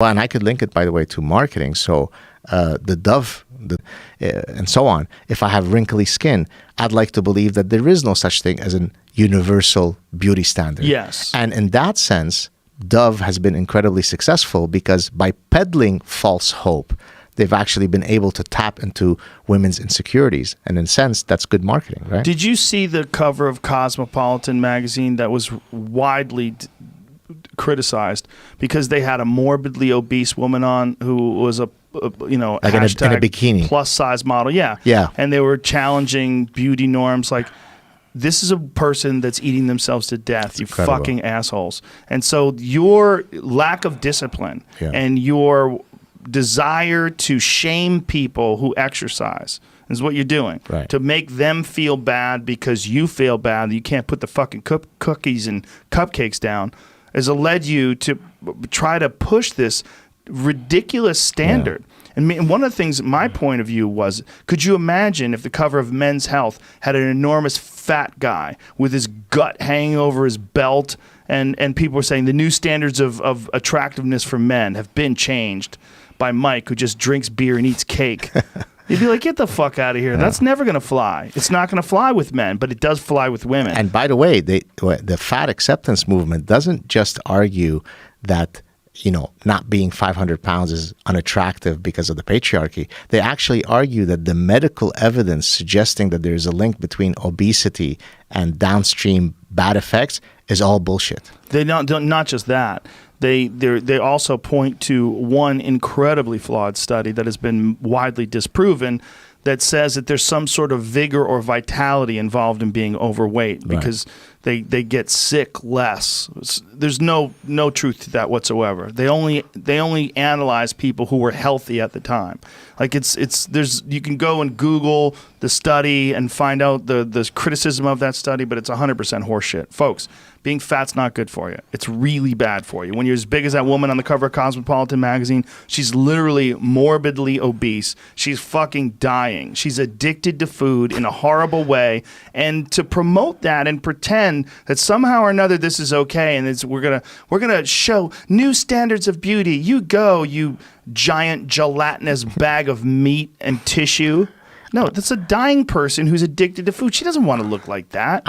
Well, and I could link it, by the way, to marketing. So the Dove and so on. If I have wrinkly skin, I'd like to believe that there is no such thing as an universal beauty standard. Yes. And in that sense, Dove has been incredibly successful because by peddling false hope, they've actually been able to tap into women's insecurities. And in a sense, that's good marketing, right? Did you see the cover of Cosmopolitan magazine that was widely criticized because they had a morbidly obese woman on who was a like in a bikini plus size model? Yeah. And they were challenging beauty norms. Like, this is a person that's eating themselves to death, you fucking assholes. And so your lack of discipline and your desire to shame people who exercise is what you're doing. Right. To make them feel bad because you feel bad that you can't put the fucking cookies and cupcakes down has led you to try to push this ridiculous standard. And one of the things, my point of view was, could you imagine if the cover of Men's Health had an enormous fat guy with his gut hanging over his belt, and people were saying the new standards of attractiveness for men have been changed by Mike, who just drinks beer and eats cake. You'd be like, get the fuck out of here. That's never going to fly. It's not going to fly with men, but it does fly with women. And by the way, the fat acceptance movement doesn't just argue that, not being 500 pounds is unattractive because of the patriarchy. They actually argue that the medical evidence suggesting that there's a link between obesity and downstream bad effects is all bullshit. They not just that. They also point to one incredibly flawed study that has been widely disproven that says that there's some sort of vigor or vitality involved in being overweight because they get sick less. There's no truth to that whatsoever. They only analyze people who were healthy at the time. Like you can go and Google the study and find out the criticism of that study, but it's 100% horseshit. Folks, being fat's not good for you. It's really bad for you. When you're as big as that woman on the cover of Cosmopolitan magazine, she's literally morbidly obese. She's fucking dying. She's addicted to food in a horrible way. And to promote that and pretend that somehow or another this is okay and we're gonna show new standards of beauty. You go, you giant gelatinous bag of meat and tissue. No, that's a dying person who's addicted to food. She doesn't want to look like that.